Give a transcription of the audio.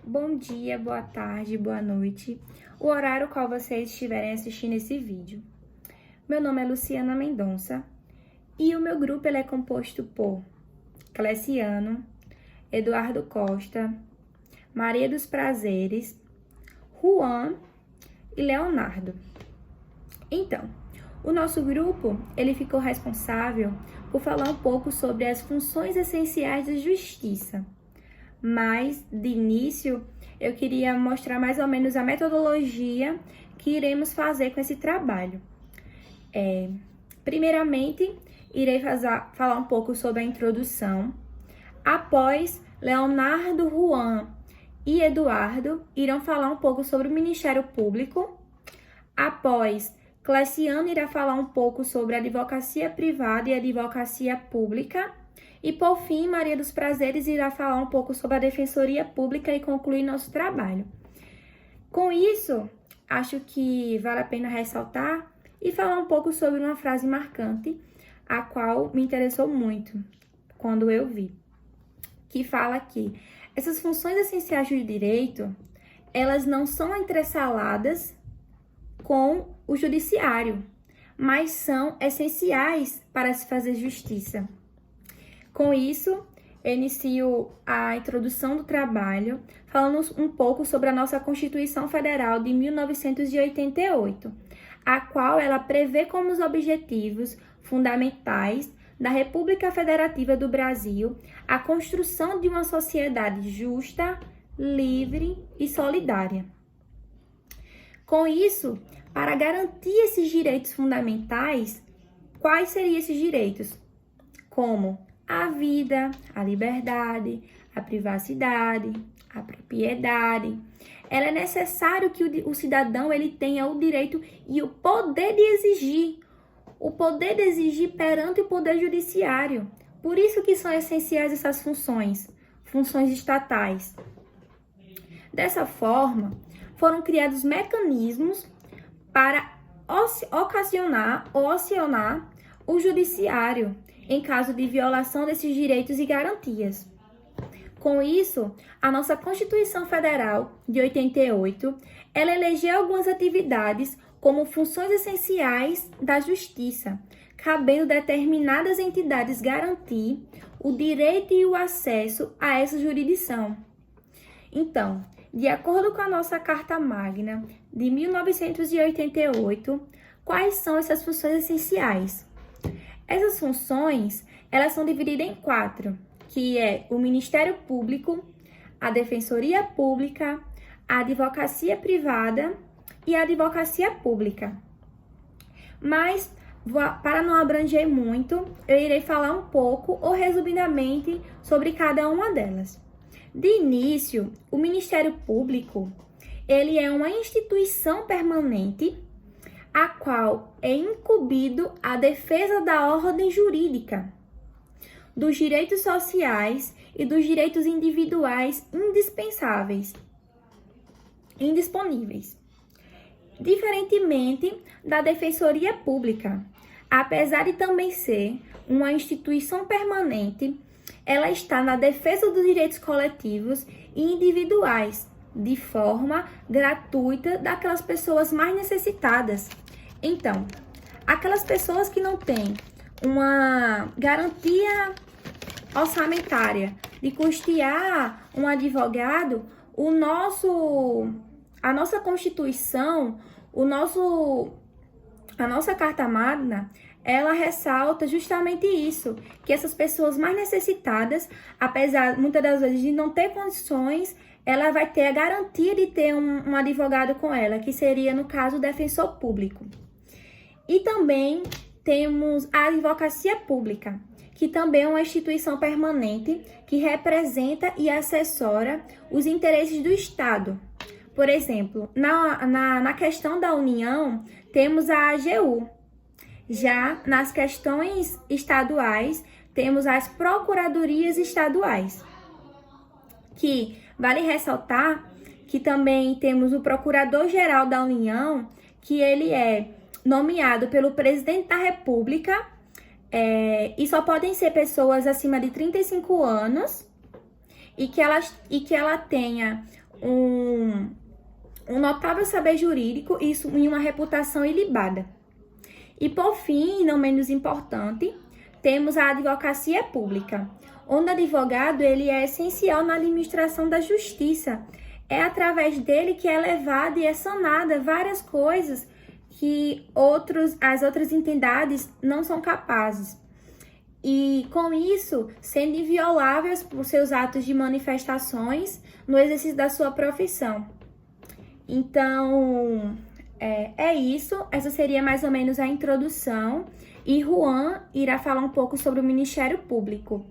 bom dia, boa tarde, boa noite, o horário qual vocês estiverem assistindo esse vídeo. Meu nome é Luciana Mendonça e o meu grupo ele é composto por Cleciano, Eduardo Costa, Maria dos Prazeres, Juan e Leonardo. Então, o nosso grupo ele ficou responsável por falar um pouco sobre as funções essenciais da justiça. Mas, de início, eu queria mostrar mais ou menos a metodologia que iremos fazer com esse trabalho. Primeiramente, irei falar um pouco sobre a introdução. Após, Leonardo, Juan e Eduardo irão falar um pouco sobre o Ministério Público. Após, Cleciano irá falar um pouco sobre a advocacia privada e a advocacia pública. E, por fim, Maria dos Prazeres irá falar um pouco sobre a Defensoria Pública e concluir nosso trabalho. Com isso, acho que vale a pena ressaltar e falar um pouco sobre uma frase marcante, a qual me interessou muito quando eu vi, que fala que essas funções essenciais do direito, elas não são entrelaçadas com o judiciário, mas são essenciais para se fazer justiça. Com isso, eu inicio a introdução do trabalho, falando um pouco sobre a nossa Constituição Federal de 1988, a qual ela prevê como os objetivos fundamentais da República Federativa do Brasil a construção de uma sociedade justa, livre e solidária. Com isso, para garantir esses direitos fundamentais, quais seriam esses direitos? Como a vida, a liberdade, a privacidade, a propriedade. É necessário que o cidadão ele tenha o direito e o poder de exigir perante o poder judiciário. Por isso que são essenciais essas funções estatais. Dessa forma, foram criados mecanismos para ocasionar ou acionar o judiciário em caso de violação desses direitos e garantias. Com isso, a nossa Constituição Federal de 88, ela elegeu algumas atividades como funções essenciais da justiça, cabendo determinadas entidades garantir o direito e o acesso a essa jurisdição. Então, de acordo com a nossa Carta Magna de 1988, quais são essas funções essenciais? Essas funções, elas são divididas em 4, que é o Ministério Público, a Defensoria Pública, a Advocacia Privada e a Advocacia Pública. Mas, para não abranger muito, eu irei falar um pouco ou resumidamente sobre cada uma delas. De início, o Ministério Público, ele é uma instituição permanente a qual é incumbido a defesa da ordem jurídica, dos direitos sociais e dos direitos individuais indisponíveis. Diferentemente da Defensoria Pública, apesar de também ser uma instituição permanente, ela está na defesa dos direitos coletivos e individuais, de forma gratuita daquelas pessoas mais necessitadas. Então, aquelas pessoas que não têm uma garantia orçamentária de custear um advogado, a nossa Constituição, a nossa Carta Magna, ela ressalta justamente isso, que essas pessoas mais necessitadas, apesar muitas das vezes de não ter condições, ela vai ter a garantia de ter um advogado com ela, que seria, no caso, o defensor público. E também temos a Advocacia Pública, que também é uma instituição permanente que representa e assessora os interesses do Estado. Por exemplo, na questão da União, temos a AGU. Já nas questões estaduais, temos as Procuradorias Estaduais, que vale ressaltar que também temos o Procurador-Geral da União, que ele é nomeado pelo Presidente da República, e só podem ser pessoas acima de 35 anos e que ela tenha um notável saber jurídico e uma reputação ilibada. E por fim, e não menos importante, temos a advocacia pública, onde o advogado ele é essencial na administração da justiça. É através dele que é levada e é sanada várias coisas que as outras entidades não são capazes. E com isso, sendo invioláveis por seus atos de manifestações no exercício da sua profissão. Então, é isso. Essa seria mais ou menos a introdução. E Juan irá falar um pouco sobre o Ministério Público.